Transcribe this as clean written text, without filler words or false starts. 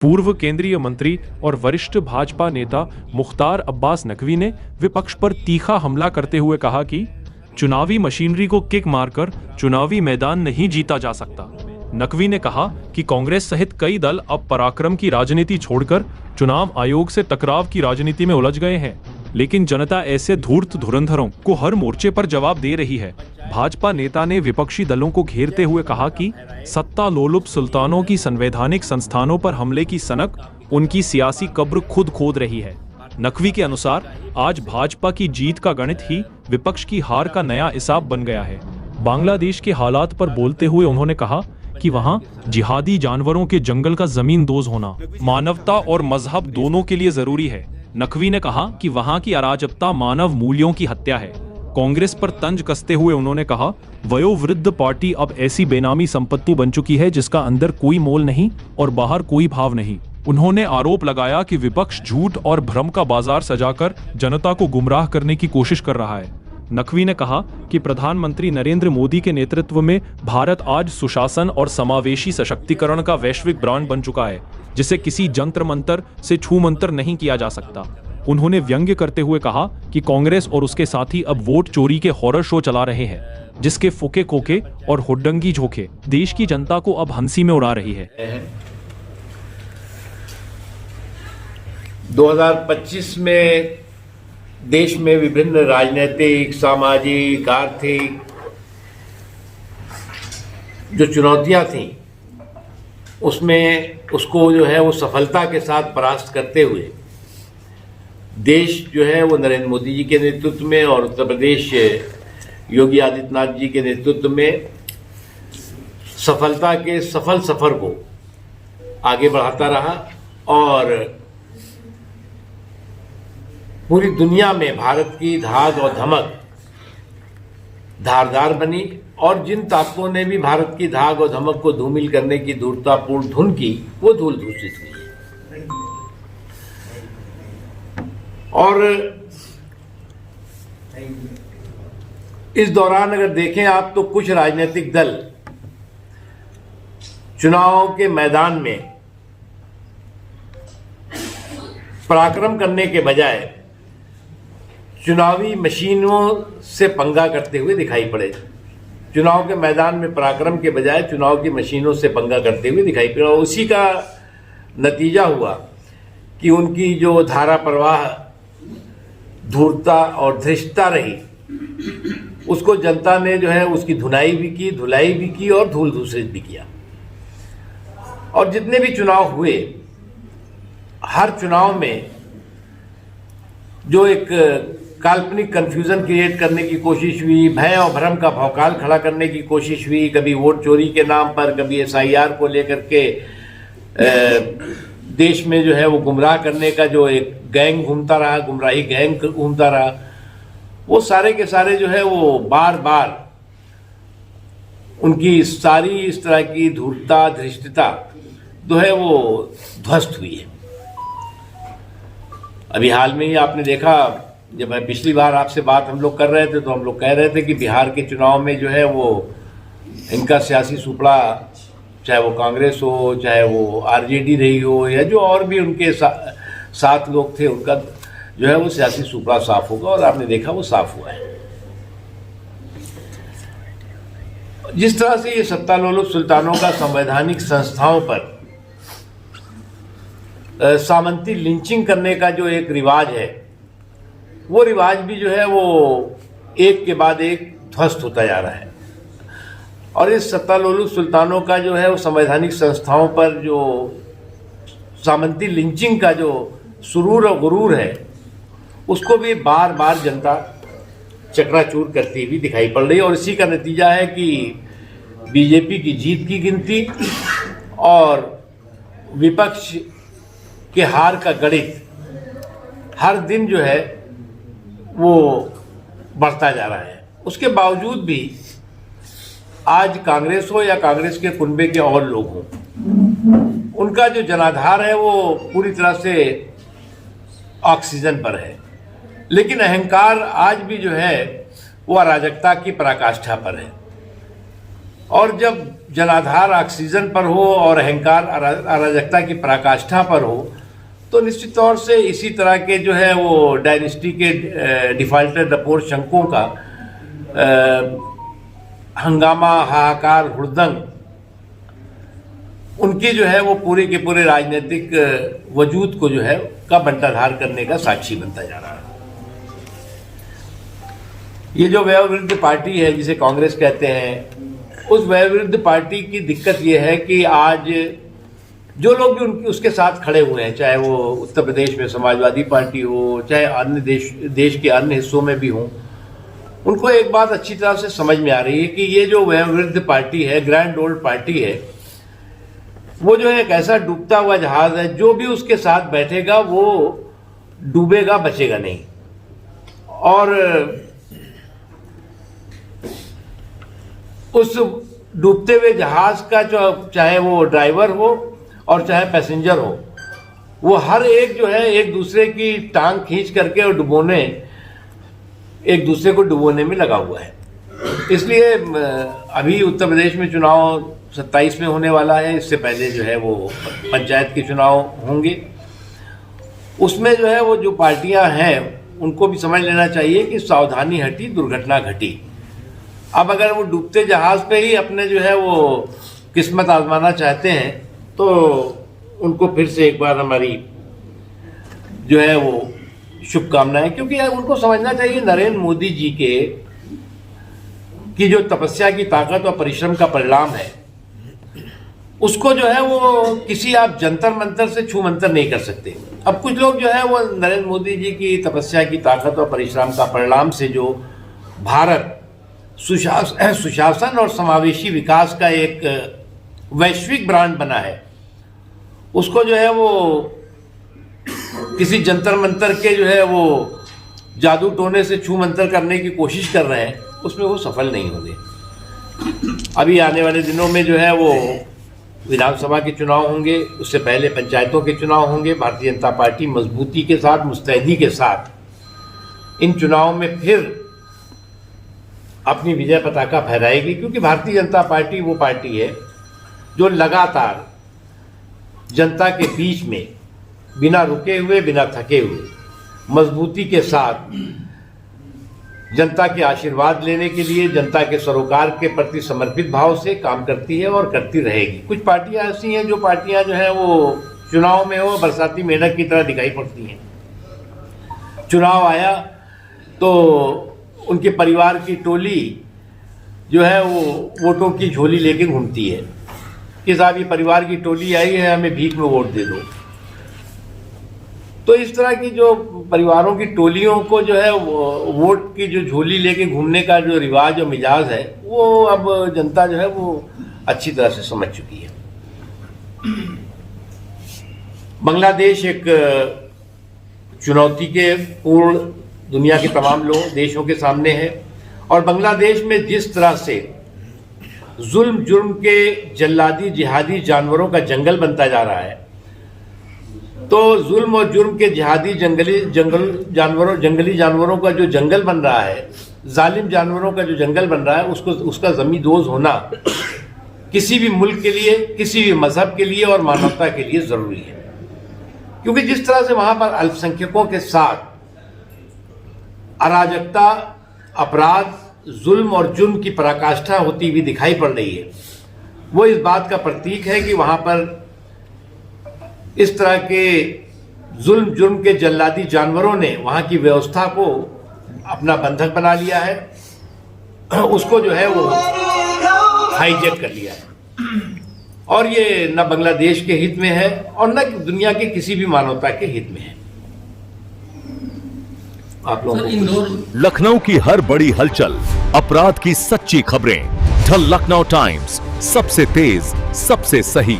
पूर्व केंद्रीय मंत्री और वरिष्ठ भाजपा नेता मुख्तार अब्बास नकवी ने विपक्ष पर तीखा हमला करते हुए कहा कि चुनावी मशीनरी को किक मारकर चुनावी मैदान नहीं जीता जा सकता। नकवी ने कहा कि कांग्रेस सहित कई दल अब पराक्रम की राजनीति छोड़कर चुनाव आयोग से टकराव की राजनीति में उलझ गए हैं, लेकिन जनता ऐसे धूर्त धुरंधरों को हर मोर्चे पर जवाब दे रही है। भाजपा नेता ने विपक्षी दलों को घेरते हुए कहा कि सत्ता लोलुप सुल्तानों की संवैधानिक संस्थानों पर हमले की सनक उनकी सियासी कब्र खुद खोद रही है। नकवी के अनुसार आज भाजपा की जीत का गणित ही विपक्ष की हार का नया हिसाब बन गया है। बांग्लादेश के हालात पर बोलते हुए उन्होंने कहा कि वहां जिहादी जानवरों के जंगल का जमीन दोज होना मानवता और मजहब दोनों के लिए जरूरी है। नकवी ने कहा कि वहां की अराजकता मानव मूल्यों की हत्या है। कांग्रेस पर तंज कसते हुए उन्होंने कहा, वयोवृद्ध पार्टी अब ऐसी बेनामी संपत्ति बन चुकी है जिसका अंदर कोई मोल नहीं और बाहर कोई भाव नहीं। उन्होंने आरोप लगाया कि विपक्ष झूठ और भ्रम का बाजार सजाकर जनता को गुमराह करने की कोशिश कर रहा है। नकवी ने कहा कि प्रधानमंत्री नरेंद्र मोदी के नेतृत्व में भारत आज सुशासन और समावेशी सशक्तिकरण का वैश्विक ब्रांड बन चुका है, जिसे किसी जंतर मंतर से छू मंतर नहीं किया जा सकता। उन्होंने व्यंग्य करते हुए कहा कि कांग्रेस और उसके साथी अब वोट चोरी के हॉरर शो चला रहे हैं, जिसके फूके कोके और हुड्डंगी झोंके देश की जनता को अब हंसी में उड़ा रही है। 2025 में देश में विभिन्न राजनीतिक, सामाजिक, आर्थिक जो चुनौतियां थीं, उसमें उसको जो है वो सफलता के साथ परास्त करते हुए देश जो है वो नरेंद्र मोदी जी के नेतृत्व में और उत्तर प्रदेश योगी आदित्यनाथ जी के नेतृत्व में सफलता के सफल सफर को आगे बढ़ाता रहा और पूरी दुनिया में भारत की धाक और धमक धारदार बनी और जिन ताकतों ने भी भारत की धाक और धमक को धूमिल करने की धूर्ततापूर्ण धुन की, वो धूल दूषित हुई। और इस दौरान अगर देखें आप तो कुछ राजनीतिक दल चुनाव के मैदान में पराक्रम करने के बजाय चुनावी मशीनों से पंगा करते हुए दिखाई पड़े। चुनाव के मैदान में पराक्रम के बजाय चुनाव की मशीनों से पंगा करते हुए दिखाई पड़ा। उसी का नतीजा हुआ कि उनकी जो धारा प्रवाह धूर्तता और धृष्टता रही, उसको जनता ने जो है उसकी धुनाई भी की, धुलाई भी की और धूल दूषित भी किया। और जितने भी चुनाव हुए, हर चुनाव में जो एक काल्पनिक कंफ्यूजन क्रिएट करने की कोशिश हुई, भय और भ्रम का भौकाल खड़ा करने की कोशिश हुई, कभी वोट चोरी के नाम पर, कभी SIR को लेकर के देश में जो है वो गुमराह करने का जो एक गैंग घूमता रहा, गुमराही गैंग घूमता रहा, वो सारे के सारे जो है वो बार बार उनकी सारी इस तरह की धूर्तता, धृष्टता जो है वो ध्वस्त हुई है। अभी हाल में ही आपने देखा, जब पिछली बार आपसे बात हम लोग कर रहे थे तो हम लोग कह रहे थे कि बिहार के चुनाव में जो है वो इनका सियासी सुपड़ा, चाहे वो कांग्रेस हो, चाहे वो RJD रही हो, या जो और भी उनके साथ लोग थे, उनका जो है वो सियासी सुपड़ा साफ होगा, और आपने देखा वो साफ हुआ है। जिस तरह से ये सत्ता लोलुप सुल्तानों का संवैधानिक संस्थाओं पर सामंती लिंचिंग करने का जो एक रिवाज है, वो रिवाज भी जो है वो एक के बाद एक ध्वस्त होता जा रहा है। और इस सत्ता लोलुप सुल्तानों का जो है वो संवैधानिक संस्थाओं पर जो सामंती लिंचिंग का जो सुरूर और गुरूर है, उसको भी बार बार जनता चकनाचूर करती हुई दिखाई पड़ रही है। और इसी का नतीजा है कि बीजेपी की जीत की गिनती और विपक्ष के हार का गणित हर दिन जो है वो बढ़ता जा रहा है। उसके बावजूद भी आज कांग्रेस हो या कांग्रेस के कुनबे के और लोग हों, उनका जो जनाधार है वो पूरी तरह से ऑक्सीजन पर है, लेकिन अहंकार आज भी जो है वो अराजकता की पराकाष्ठा पर है। और जब जनाधार ऑक्सीजन पर हो और अहंकार अराजकता की पराकाष्ठा पर हो, तो निश्चित तौर से इसी तरह के जो है वो डायनेस्टी के डिफाल्टर डपोर शंकों का हंगामा, हाहाकार, हुड़दंग, उनकी जो है वो पूरे के पूरे राजनीतिक वजूद को जो है का बंटाधार करने का साक्षी बनता जा रहा है। ये जो वयोवृद्ध पार्टी है जिसे कांग्रेस कहते हैं, उस वयोवृद्ध पार्टी की दिक्कत ये है कि आज जो लोग भी उसके साथ खड़े हुए हैं, चाहे वो उत्तर प्रदेश में समाजवादी पार्टी हो, चाहे अन्य देश के अन्य हिस्सों में भी हो, उनको एक बात अच्छी तरह से समझ में आ रही है कि ये जो वयोवृद्ध पार्टी है, ग्रैंड ओल्ड पार्टी है, वो जो है एक ऐसा डूबता हुआ जहाज है, जो भी उसके साथ बैठेगा वो डूबेगा, बचेगा नहीं। और उस डूबते हुए जहाज का जो चाहे वो ड्राइवर हो और चाहे पैसेंजर हो, वो हर एक जो है एक दूसरे की टांग खींच करके और एक दूसरे को डुबोने में लगा हुआ है। इसलिए अभी उत्तर प्रदेश में चुनाव 27 में होने वाला है, इससे पहले जो है वो पंचायत के चुनाव होंगे। उसमें जो है वो जो पार्टियां हैं उनको भी समझ लेना चाहिए कि सावधानी हटी दुर्घटना घटी। अब अगर वो डूबते जहाज पे ही अपने जो है वो किस्मत आजमाना चाहते हैं, तो उनको फिर से एक बार हमारी जो है वो शुभकामनाएं, क्योंकि उनको समझना चाहिए नरेंद्र मोदी जी की जो तपस्या की ताकत और परिश्रम का परिणाम है, उसको जो है वो किसी आप जंतर मंतर से छू मंतर नहीं कर सकते। अब कुछ लोग जो है वो नरेंद्र मोदी जी की तपस्या की ताकत और परिश्रम का परिणाम से जो भारत सुशासन और समावेशी विकास का एक वैश्विक ब्रांड बना है, उसको जो है वो किसी जंतर मंतर के जो है वो जादू टोने से छू मंतर करने की कोशिश कर रहे हैं, उसमें वो सफल नहीं होंगे। अभी आने वाले दिनों में जो है वो विधानसभा के चुनाव होंगे, उससे पहले पंचायतों के चुनाव होंगे। भारतीय जनता पार्टी मजबूती के साथ, मुस्तैदी के साथ इन चुनावों में फिर अपनी विजय पताका फहराएगी, क्योंकि भारतीय जनता पार्टी वो पार्टी है जो लगातार जनता के बीच में बिना रुके हुए, बिना थके हुए, मजबूती के साथ जनता के आशीर्वाद लेने के लिए, जनता के सरोकार के प्रति समर्पित भाव से काम करती है और करती रहेगी। कुछ पार्टियां ऐसी हैं जो पार्टियां जो है वो चुनाव में हो बरसाती मेंढक की तरह दिखाई पड़ती हैं। चुनाव आया तो उनके परिवार की टोली जो है वो वोटों की झोली लेके घूमती है कि साहब ये परिवार की टोली आई है, हमें भीख में वोट दे दो। तो इस तरह की जो परिवारों की टोलियों को जो है वोट की जो झोली लेके घूमने का जो रिवाज और मिजाज है, वो अब जनता जो है वो अच्छी तरह से समझ चुकी है। बांग्लादेश एक चुनौती के पूर्ण दुनिया के तमाम देशों के सामने है, और बांग्लादेश में जिस तरह से जुल्म जुर्म के जल्लादी जिहादी जानवरों का जंगल बनता जा रहा है, तो जुल्म और जुर्म के जिहादी जंगली जानवरों का जो जंगल बन रहा है, जालिम जानवरों का जो जंगल बन रहा है, उसका जमींदोज होना किसी भी मुल्क के लिए, किसी भी मजहब के लिए और मानवता के लिए जरूरी है। क्योंकि जिस तरह से वहां पर अल्पसंख्यकों के साथ अराजकता, अपराध, जुल्म और जुर्म की पराकाष्ठा होती हुई दिखाई पड़ रही है, वो इस बात का प्रतीक है कि वहां पर इस तरह के जुल्म जुर्म के जल्लादी जानवरों ने वहां की व्यवस्था को अपना बंधक बना लिया है, उसको जो है वो हाईजैक कर लिया है। और ये न बांग्लादेश के हित में है और न दुनिया के किसी भी मानवता के हित में है। आप लोग लखनऊ की हर बड़ी हलचल, अपराध की सच्ची खबरें, द लखनऊ टाइम्स, सबसे तेज, सबसे सही।